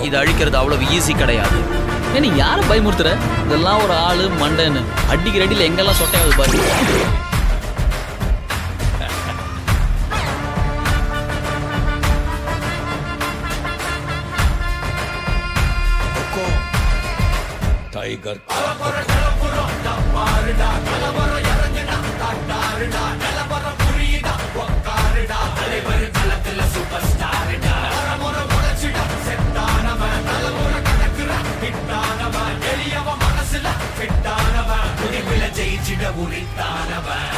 இதை அழிக்கிறது அவ்வளவு ஈஸி கிடையாது. நீ யாரை பயமுறுத்துற? இதெல்லாம் ஒரு ஆளு மண்டன்னு அடிக்கிற அடியில் எங்கெல்லாம் சொட்டையாவது பாரு. டைகர் ஜெயிச்சிட உரித்தானவன்.